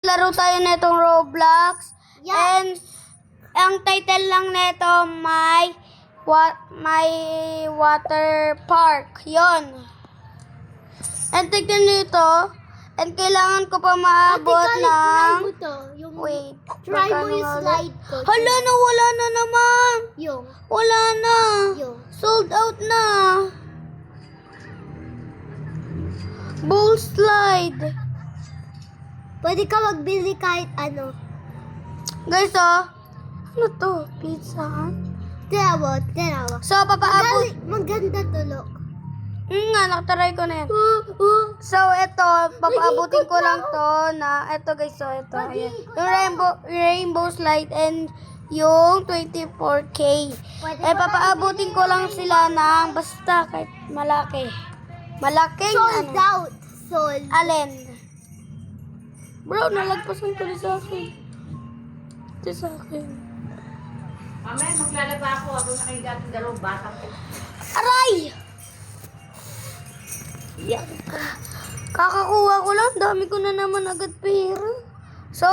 Laro tayo netong Roblox. Yeah. And ang title lang neto my water park. Yon. And tignan nyo ito. And kailangan ko pa maabot ng... Try mo to. Yung Wait. try mo magkano yung nga ulit? slide ko. Hala na, wala na naman. Yung. Wala na. Yung. Sold out na. Bull slide. Pwede ka magbili kahit ano. Guys, ano to? Pizza Hut? Tinawa. So, papaabot. Maganda to, look. Nga, nakataray ko na yan. So, ito, papaabutin ko lang to na, ito guys, so, ito. Ayan. Yung rainbow slide and yung 24K. Papaabutin ko lang sila ng basta kahit malaki. Malaking Sold ano. out. Sold. Alin? Bro, nalagpasan ko rin sa akin. Ito sa akin. Mamaya maglalaba ako habang nakahiga at dalawang batang ko. Aray! Yan ka. Kakakuha ko lang. Dami ko na naman agad pera. So,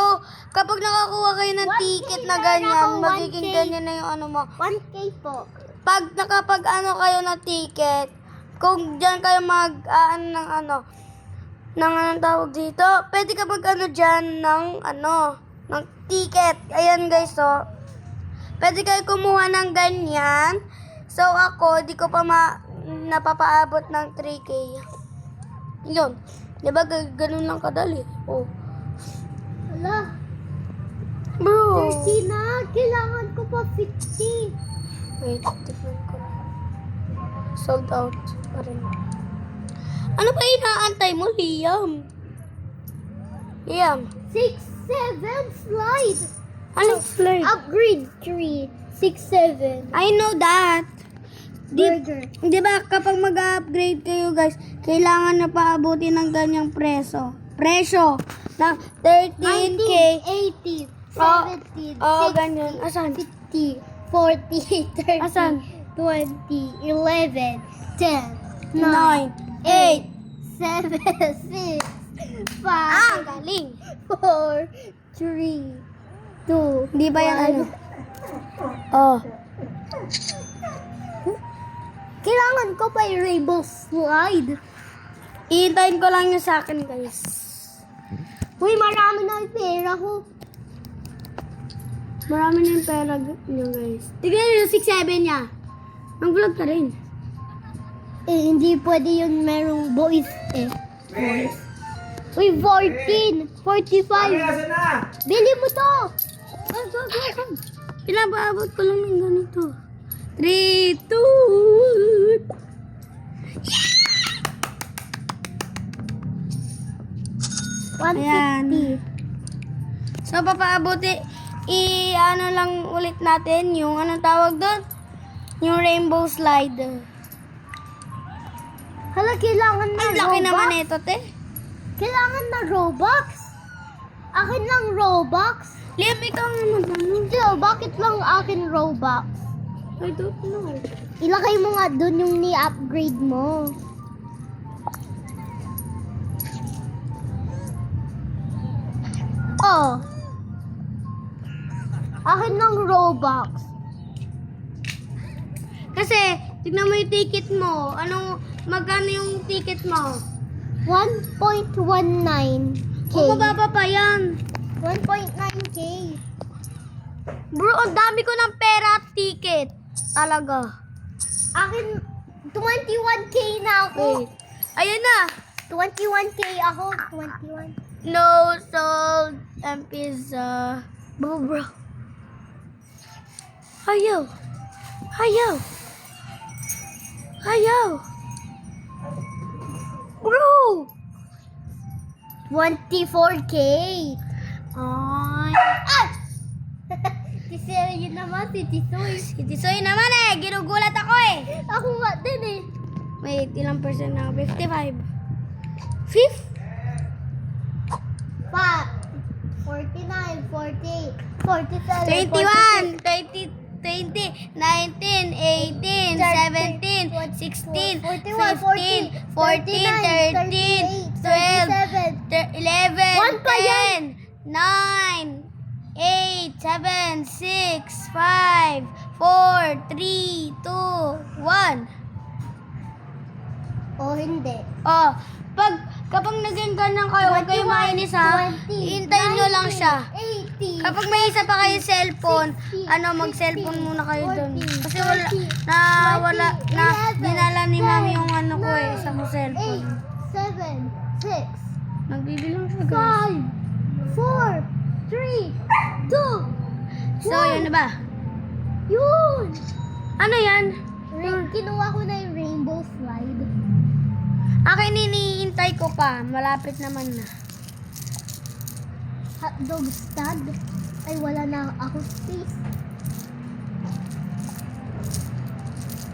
kapag nakakuha kayo ng 1K ticket na na ganyan, ako, magiging 1K. ganyan na yung ano mo. 1K po. Pag nakapag ano kayo ng ticket, kung dyan kayo ng anong tawag dito, pwede ka mag ano dyan ng ticket. Ayan guys, so, pwede kayo kumuha ng ganyan. So, ako, di ko pa napapaabot ng 3K. Yun. Diba, ganun lang kadali. Oh. Hala. Bro. 30 na. Kailangan ko pa 50. Wait, tignan ko. Sold out pa rin. Ano ba inaantay mo, Liam? Liam. 6, 7 slide. Anong slide? Upgrade 3. 6, 7. I know that. Burger. Di ba kapag mag-upgrade kayo guys, kailangan na paabutin ng ganyang presyo ng 13K. 18, 18, 17, Oh, 16, ganyan. Asan? 50, 40, 30, Asan? 20, 11, 10, 9, 8, 8. 7, 6, 5, Galing. 4, 3, 2, Di ba yan ano? Oh. Kailangan ko pa yung rainbow slide. Iintayin ko lang yung sa akin guys. Uy, marami na yung pera ko. Marami na yung pera nyo guys. Tignan nyo yung 6-7 niya. Mag-vlog ka rin. Eh, hindi pwede yun merong boys eh. Boys. Uy, 14, 45. Bili mo to. Pinabaabot ko lang ng ganito. 3, 2, Ayan. 150. So, papaabuti, ano lang ulit natin, yung anong tawag doon? Yung rainbow slide. Hala, kailangan na Ang laki Robux. naman ito, te. Kailangan na Robux. Akin lang Robux. Liam, ikaw nga mag-ano. Joe, bakit lang akin Robux? I don't know. Ilagay mo nga dun yung ni-upgrade mo. Oh. Akin lang Robux. Kasi, tignan mo yung ticket mo. Magkano yung ticket mo? 1.19K. O, mababa pa yan. 1.9K. Bro, ang dami ko ng pera at ticket. Talaga. Akin, 21K na ako. Wait. Ayan na. 21K ako. 21. No sold and pizza. Bro. Ayaw. 24K. Ay. Tisira yun naman, si Tisoy. Si Tisoy naman ginugulat ako eh. Ako nga din eh. Wait, ilang percent na? 55. Fifth? 49, 40, 47, 21, 20, 20, 19, 18, 17, 16, 15, 14, 13, 12, 11, One pa yan. 10, 9, 8, 7, 6, 5, 4, 3, 2, 1. O hindi. Oh, kapag naging ganyan kayo, huwag kayo mainis ha. 20, Hintayin nyo lang siya. 80. Kapag may isa pa kayo cellphone, 60, mag-cellphone muna kayo doon. 40, Kasi 11, dinala ni mami 10, yung ano ko eh, sa ko cellphone. 8, 7, 6, Nagbibilang siya guys. 5, 4, 3, 2, So, yun na ba? Yun! Ano yan? Kinuha ko na yung rainbow slide. Akin iniintay ko pa. Malapit naman na. Hotdog stand. Ay, wala na ako space.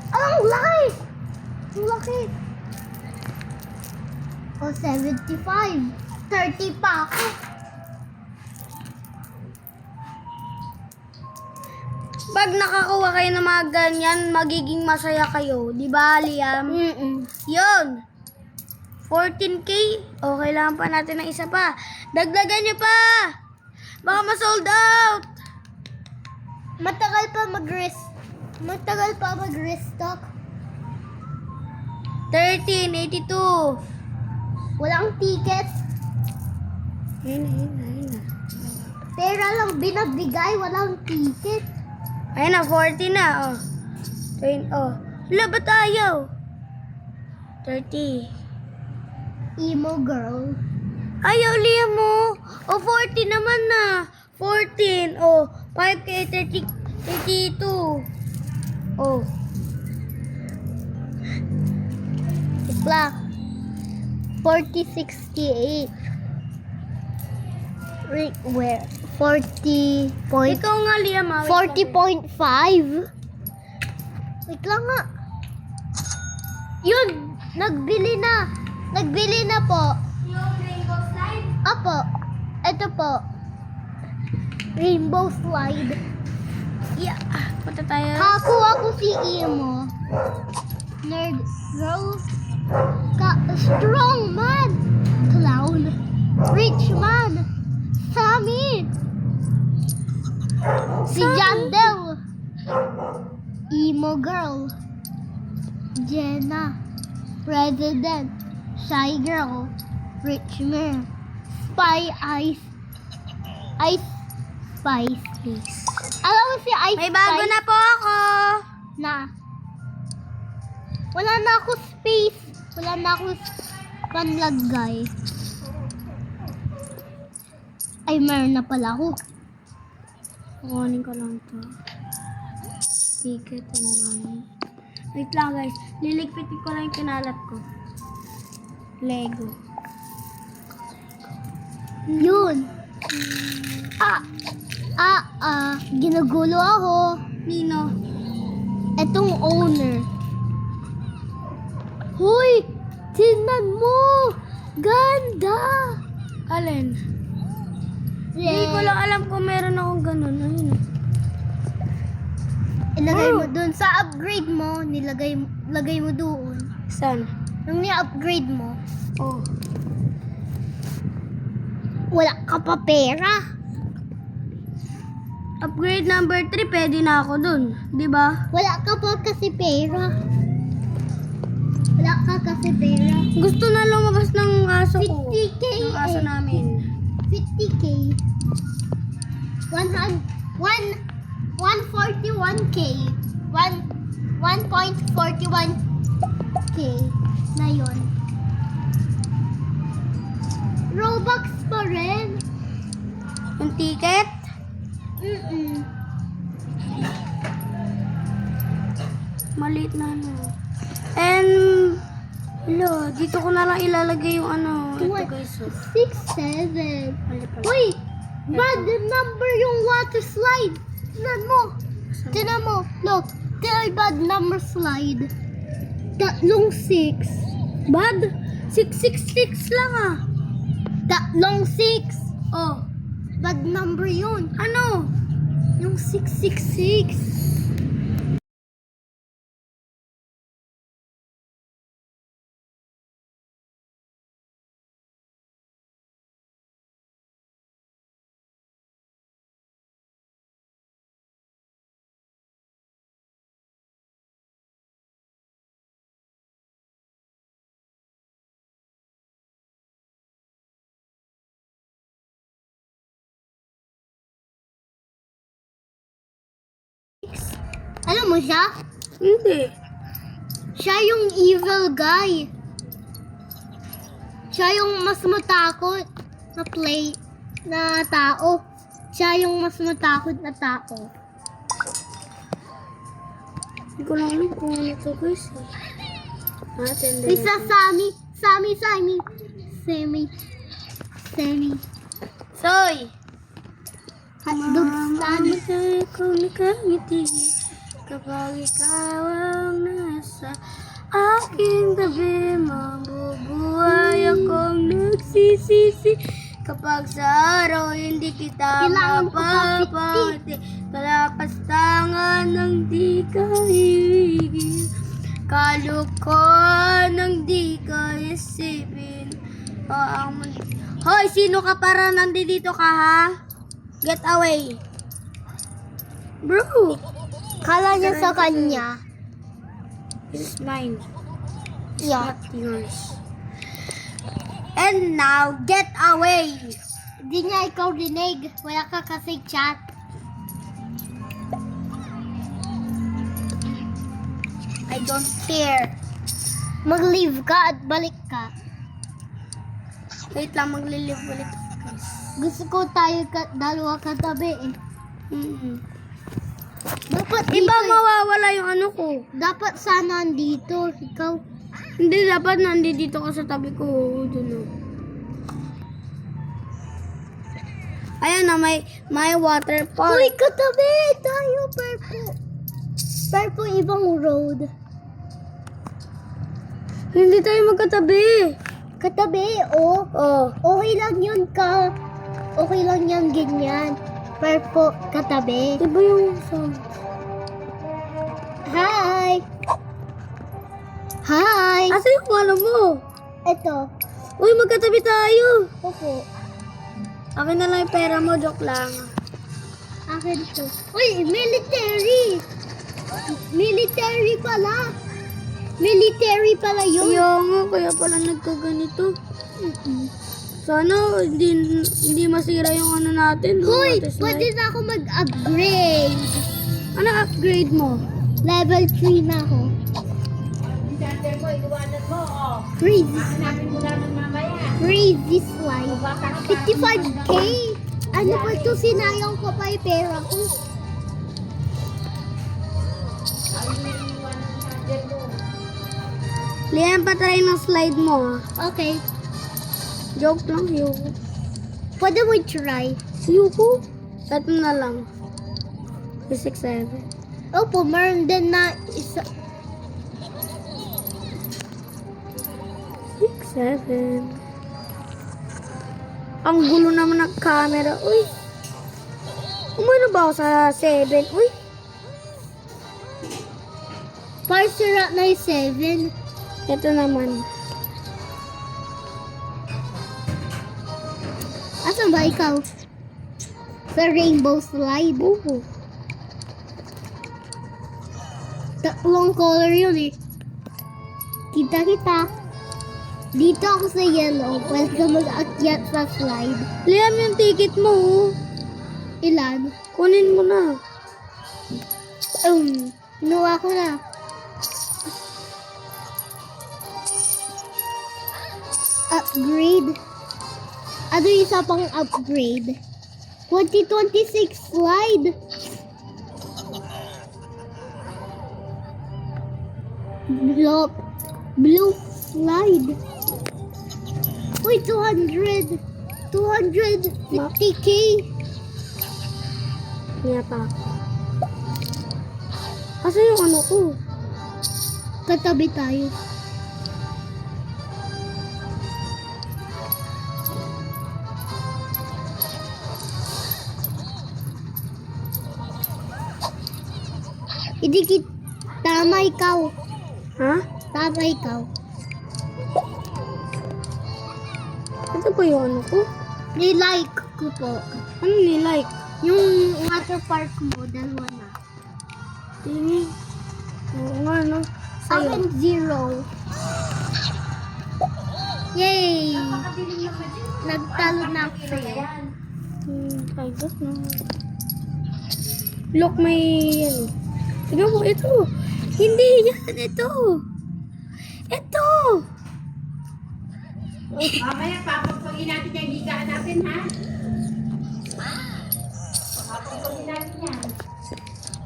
Ang laki! Ang laki! O, 75. 30 pa ako. Pag nakakuha kayo ng mga ganyan, magiging masaya kayo. Di ba, Liam? Yun. 14K. O, kailangan pa natin ng isa pa. Dagdagan nyo pa. Baka ma-sold out. Matagal pa mag-restock. 1382. Walang tickets. Ayun na. Pera lang binabigay, walang ticket. Ayun na, 40 na. Oh. Wala ba tayo? 30. Emo girl. Ayaw, Liam mo. O, 40 naman na. 14. O, 5K, 32. O. Black. 4068. Where? 40 point. Ikaw nga, Liam. 40.5. Wait lang nga. Yun! Nagbili na po. Yung rainbow slide? Apo. Ito po. Rainbow slide. Yeah. Punta tayo. Kakuha ko si Emo. Nerd girl. Strong man. Clown. Rich man. Sammy. Si Jandel. Emo girl. Jenna. President. Shy girl. Rich man. Spy Ice. Ice Spice. Alam mo si Ice May bago Spice? na po ako. Na. Wala na ako space. Wala na ako panlagay. Ay, meron na pala ako. Kukunin ko lang to. Ticket and money. Wait lang guys. Liligpitin ko lang yung kinalat ko. Lego. Yun. Ginugulo ako. Nino. Etong owner. Hoy! Tingnan mo! Ganda! Alin? Hindi ko lang alam kung meron akong ganun. Ayun. Ilagay mo dun. Sa upgrade mo, lagay mo doon. Saan? Nung ni-upgrade mo, Oh. wala ka pa pera. Upgrade number 3, pwede na ako dun. Di ba? Wala ka pa kasi pera. Wala ka kasi pera. Gusto na lumabas ng aso ko. 50K. Ng aso namin. 50K. 141K. 1.41K na yun. Robux pa rin. Yung ticket? Maliit na ano. And, hello, dito ko na lang ilalagay yung ano. Ito guys. 6, 7. Mali pala. Uy! Bad number yung water slide. Tignan mo. Tignan mo. Look. Bad number slide. Tatlong 6. Bad? 666 lang ah. Tatlong 6. Oh, Bad number yun. ano? Yung 666. Alam mo siya? Hindi. Siya yung evil guy. Siya yung mas matakot na tao. Siya yung mas matakot na tao. Hindi ko lang alam kung ano ito guys. Isa Sammy. Soy! Hotdog Sammy. Mamatay kung nakangiti kapag ikaw ang nasa aking tabi. Mabubuhay akong nagsisisi kapag sa araw hindi kita Kailangan ko mapapangiti. Kalapastangan ng di ka hihigil, kalukuhan ng di ka isipin. Hoy, sino ka para nandito ka ha? Get away. Bro, Kala niya sa kanya. this is mine. Yeah. Not yours. And now, get away. Di niya ikaw rinig. Wala ka kasi chat. I don't care. Mag-leave ka at balik ka. Wait lang, maglilive ulit ako, guys. Gusto ko tayo dalawa katabi eh. Dapat Di ba dito eh. mawawala yung ano ko? Dapat sana andito. Ikaw. Hindi, dapat nandito ka sa tabi ko. Doon o. Ayan na, may waterfall. Uy, katabi tayo, Purple. Purple, ibang road. Hindi tayo magkatabi. Katabi, oh. Oh. Okay lang yun ka. Okay lang yan, ganyan. Purple, katabi. Di ba yung song? Hi! Hi! Asa yung wala mo? Ito. Uy, magkatabi tayo. Opo. Akin na lang yung pera mo, joke lang. Akin to. Uy, military! Military pala. Military pala yun. Kaya nga, kaya pala nagkaganito. Sana hindi masira yung ano natin. Hoy, What is pwede life? na ako mag-upgrade. Ano upgrade mo? Level 3 na ako. Sander mo, iwanan mo, oh. Crazy. Hanapin mo naman mamaya. Crazy slide. Bata ka pa. 55k? Ano ba ito? Sinayang ko pa yung pera ko. Ayun na yung iwanan ng sander mo. Liam, patry ng slide mo. Okay. Joke lang, Yuko. Pwede mo try. Yuko? Ito na lang. 6-7. Opo, meron din na isa. 6-7. Ang gulo naman ng camera. Uy. Umano ba ako sa 7? Uy. Parsira na yung 7. Ito naman. Asan ba ikaw? Sa rainbow slide. Oo. Tatlong color yun eh. Kita. Dito ako sa yellow. Pwede ka mag-akyat sa slide. Liam, yung ticket mo. Oh. Ilan? Kunin mo na. Inuha ko na. Upgrade. Ano yung isa pang upgrade? 2026 slide. Blue slide. Uy, 200. 250k. Niya pa. Kasi yung ano ko. Katabi tayo. Idikit. Tama ikaw. Ha? Tama ikaw. Ito ba yung ano ko? Nilike ko po. Ano nilike? Yung water park mo, dalawa na. Tingin. Oo nga, no? Sa'yo. Akin 0. Yay! Nagtalo na ako sa'yo. I don't know. Look, may ano. Tignan mo, ito. Hindi yan, ito. Ito. Mamaya, papagpagin natin yung higaan natin, ha? Papagpagin natin yan.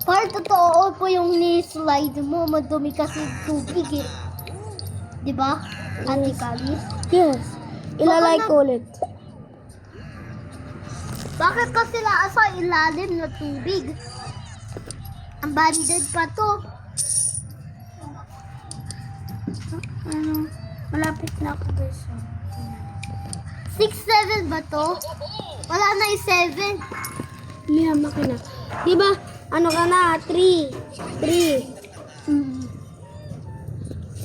Par, totoo po yung ni-slide mo. Madumi kasi tubig eh. Diba? Ate Kalis? Yes. Ilalike ko ulit. Bakit kasi sa ilalim na tubig? Ang banded pa to. Ano? Malapit na ako guys. 6-7 ba to? Wala na yung 7. May makina. Diba? Ano ka na? 3. 3.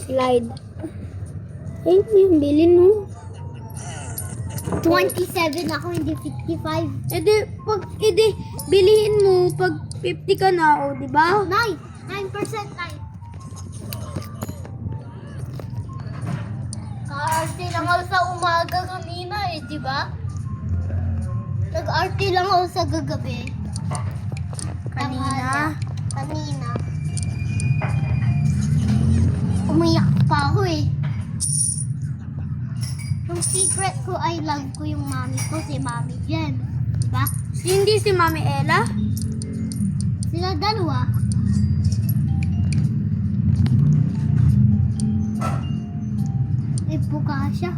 Slide. Ay, yung bilin mo. 27 ako, hindi 55. Edi, bilihin mo pag 50 ka na, o, diba? 9% 9. Ka-arte lang ako sa umaga kanina eh, di ba? Nag-arte lang ako sa gagabi. Kanina. Kanina. Umiyak pa ako eh. Yung secret ko, I love ko yung mami ko, si Mami Jen. Diba? Hindi si Mami Ella? Sila dalawa. Ipuka siya.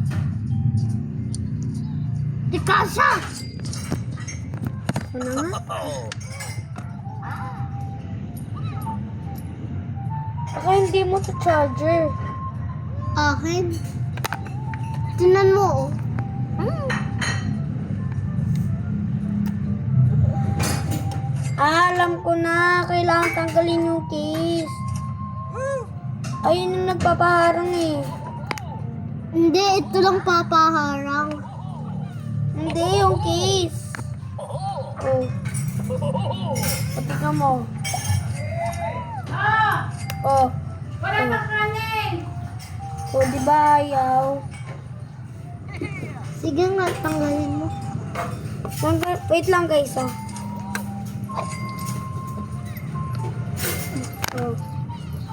Di kasha! Ano nga? Ako hindi mo to charger. Akin. Tingnan mo, oh. Alam ko na. Kailangan tanggalin yung case. Ayun yung nagpapaharang eh. Hindi, ito lang papaharang. Hindi, yung case. Oh. Pati ka mo. Ah! Oh. Wala bang kanin? Oh, di ba ayaw? Sige nga, tanggalin mo. Wait lang guys, ah. Oh.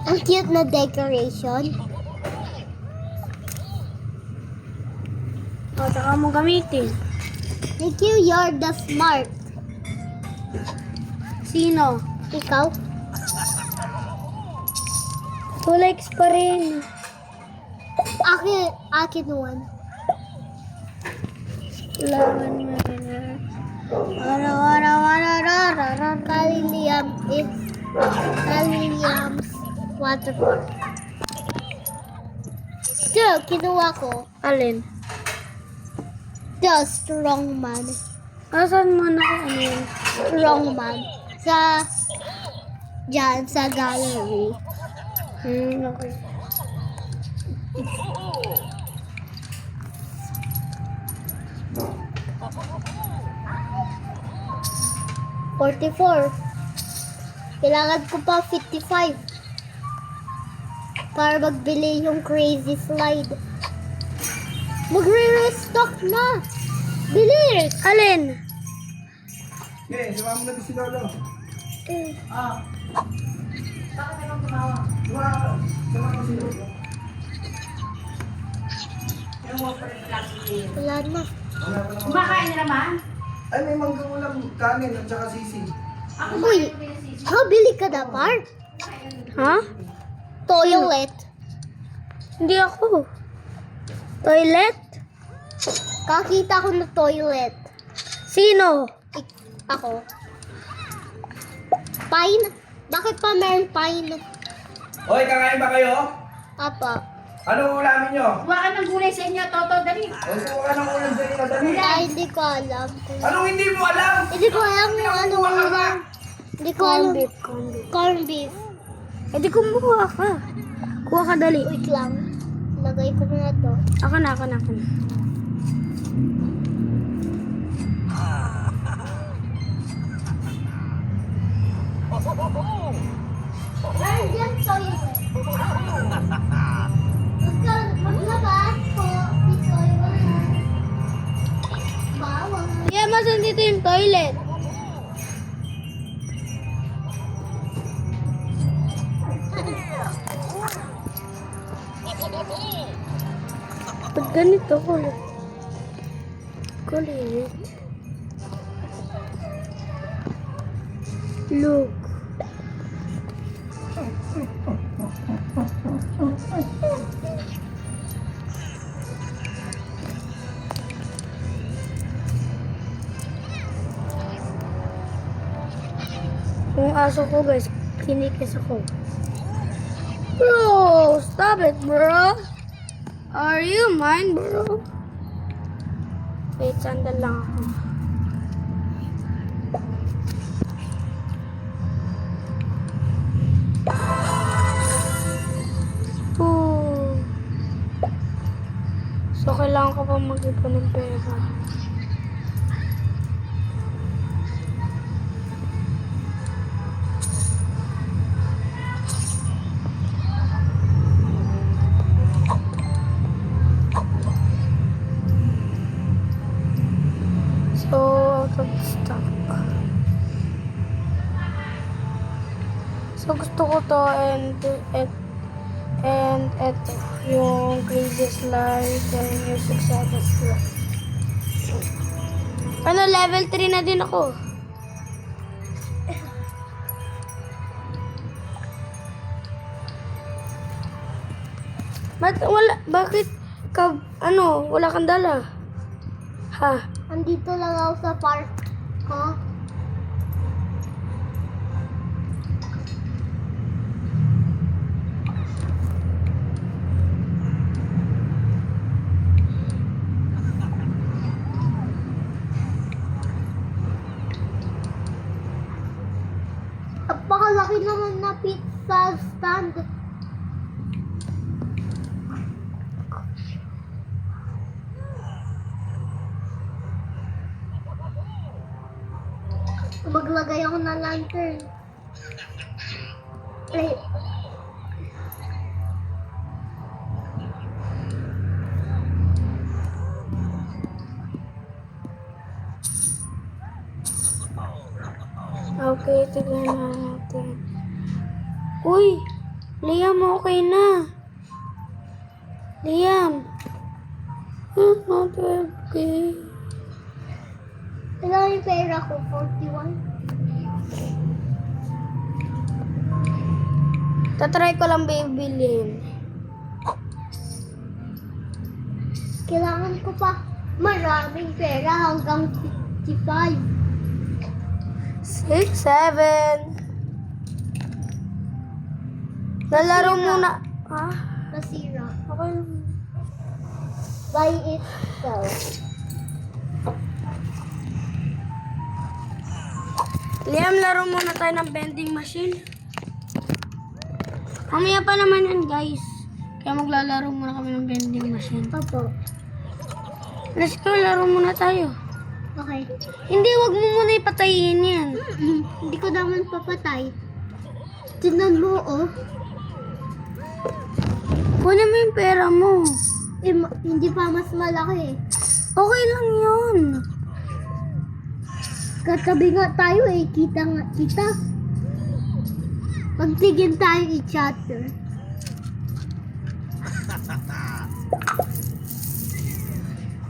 Ang cute na decoration. Oh, saka mo gamitin. Thank you, you're the smart. Sino? Ikaw? 2 likes pa rin. Akin one. Kailangan mo na. Kaliliam's waterfall. Ito, kinuha ko. Alin? The strong man. Asan mo na ano yun? Strong man. Diyan, sa gallery. Okay. $44. Kailangan ko pa 55 para magbili yung crazy slide. Magre-restock na. Bilis! Alin? Okay, sumama mo na si Lolo. Ah. Bakit anong tumawa? Sumama mo si Lolo. Yung mo pa rin lang si... Wala na. Wala pa naman. Kumakain na naman? Ay, may manggang ulam kanin at saka sisig. Ako Uy, kumain ko yung sisi. bili ka na, Par? Ha? Toilet. Hindi ako. Toilet? Kakita ko na toilet. Sino? Ako. Pine? Bakit pa meron pine? Hoy, kakain ba kayo? Apa. Anong ulamin nyo? Kuha ka ng gulay sa inyo, Toto, dali. Hoy, kuha ka ng ulam sa inyo, dali. Ay, hindi ko alam. Anong hindi mo alam? Hindi ko alam kung ano ulam. Hindi ko alam. Corned beef. Corned beef. Corn beef. Eh di kumuha ka. Kuha ka dali. Wait lang. Lagay ko na to. Ako na. Nandiyan toilet. Maglabas po. May toilet. Bawal. Yeah, masan dito yung toilet? Ganito, kulit. Kulit. Look. Yung aso ko, guys, kinikis ako. Bro, stop it, bro. Are you mine, bro? Wait, sandal lang ako. Ooh. So, kailangan ko pa mag-ipon ng pera. So, out of stock. So, gusto ko to and eto, yung crazy slide and yung success slide. Ano, level 3 na din ako. Bakit wala kang dala? Ha? Andito lang ako sa park ko. Napakalaki naman na pizza stand. Maglagay ako ng lantern. Ay. Okay, tignan natin. Uy! Liam, okay na. Liam. Not okay. Ilan yung pera ko? 41? Tatry ko lang bibilin. Kailangan ko pa maraming pera hanggang 55. 6, 7. Lalaro muna. Ha? Nasira. Okay. By itself. Liam, laro muna tayo ng vending machine. Mamaya pa naman yan, guys. Kaya maglalaro muna kami ng vending machine. Opo. Let's go, laro muna tayo. Okay. Hindi, wag mo muna ipatayin yan. Hindi ko naman papatay. Tignan mo, oh. Kunin mo yung pera mo. Hindi pa mas malaki. Okay lang yun. Katabi nga tayo eh. Kita nga kita. Magtigin tayo i-chatter.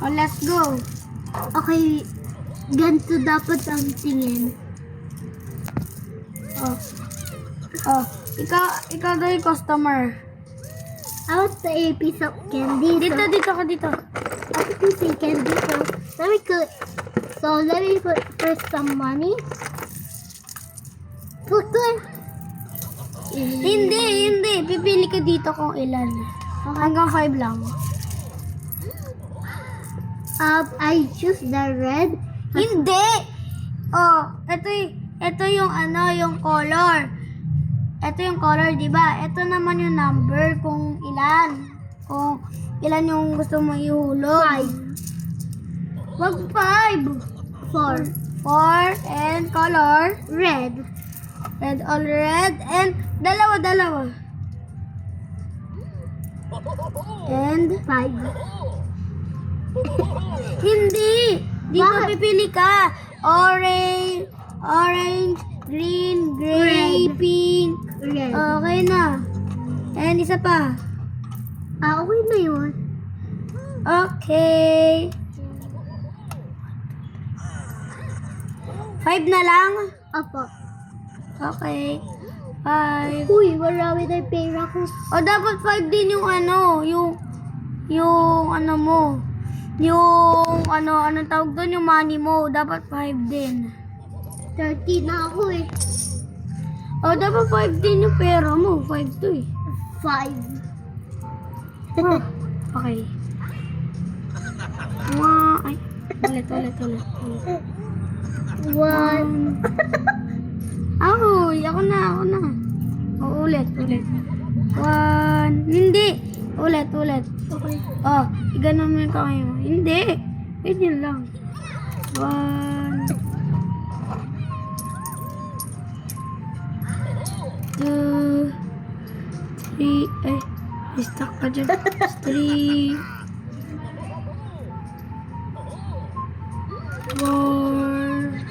Oh, let's go. Okay. Ganito dapat ang tingin. Oh, ikaw daw yung customer. I want a piece of candy. Dito ka dito. I want a piece of candy. Let me put first some money. Put Hindi. Pipili ka dito kung ilan. Hanggang 5 lang. I choose the red. Hindi! Oh, ito yung yung color. Ito yung color, di ba? Ito naman yung number kung ilan. Kung ilan yung gusto mo ihulog. 5. Wag 5. 4. 4 and color. Red. Red, all red. And dalawa. And 5. hindi. Dito Bakit? pipili ka. Orange, green, gray, Red. pink. Red. Okay na. And isa pa. Okay na yun. Okay. 5 na lang? Apo. Okay. 5. Uy, marami na yung pera ko. O, dapat 5 din yung ano, yung ano mo. Yung anong tawag doon, yung money mo. Dapat 5 din. 30 na ako eh. O, dapat 5 din yung pera mo. 5 to eh. 5. Oh, okay. Ay, ulit. 1. Ahoy, ako na. O, ulit. 1. Hindi. Ulit. Okay. Oh, iganon mo yung kamay mo. Hindi. Ganyan lang. 1. 2. 3. Ay, stuck ka dyan. 3. 4.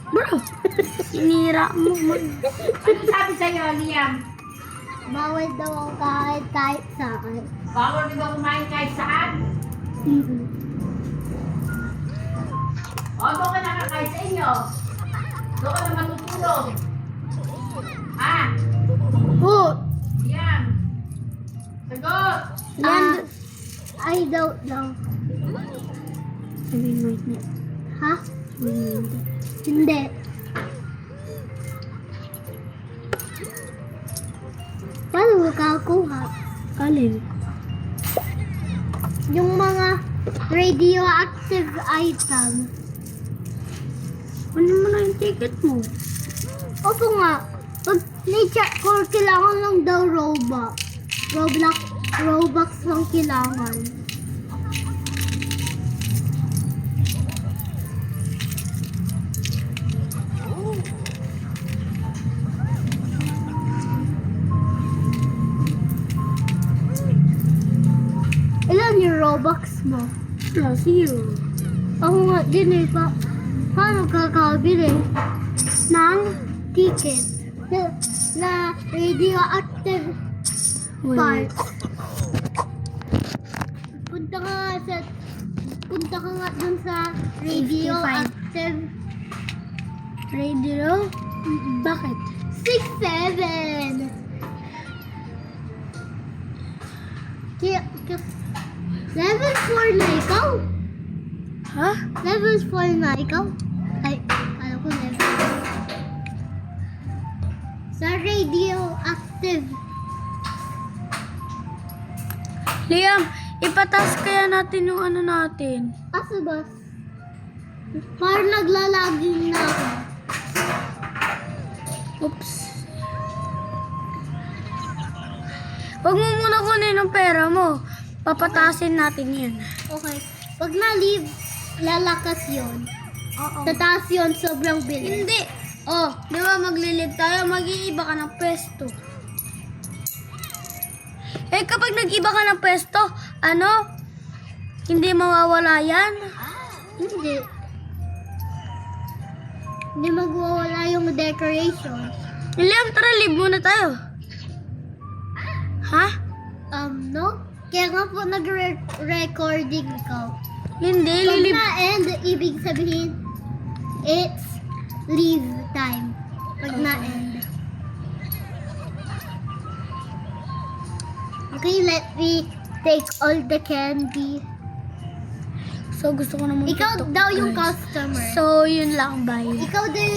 Bro, sinira mo. Ano sabi sa'yo, Liam? Bawal daw ako kahit saan. Bawal din ba kumain kahit saan? O, doon ka nakakain sa inyo. Doon ka na matutulog. Ah, Oh, Liam. Sagot. I don't know. Sabihin mo na. Ha? Sabihin mo na. Hindi. Paano mo kakuha? Alin? Yung mga radioactive item. Ano mo na yung ticket mo? Opo nga. Pag na-check ko, kailangan lang daw Robux. Robux lang kailangan. Ilan yung Robux mo? Zero. Ako nga din eh. Paano kakabili ng ticket na radioactive Wait. parts? Punta ka nga dun sa radioactive Radio? Bakit? 6-7. Level 4 na ikaw? Ha? Level 4 na ikaw? Ay, alam ko level 4. Sa radioactive. Liam, ipatas kaya natin yung ano natin. Asa ba? Parang naglalaging na ako. Oops. Huwag mo muna kunin ang pera mo. Papatasin natin yan. Okay. Pag na-leave, lalakas yun. Oo. Tataas yun, sobrang bilis. Hindi. Oh, di ba maglilib tayo, mag-iiba ka ng pwesto. Eh, kapag nag-iba ka ng pwesto, ano? Hindi mawawala yan? Hindi. Hindi magwawala yung decoration. Liam, tara, live muna tayo. Ha? No? Kaya nga po nag-recording ikaw. Hindi, Pag lilib. na-end, ibig sabihin, it's leave time. Pag na-end. Okay, let me take all the candy. So, gusto ko naman Ikaw tutok, daw yung guys. customer. So, yun lang, bye. Ikaw daw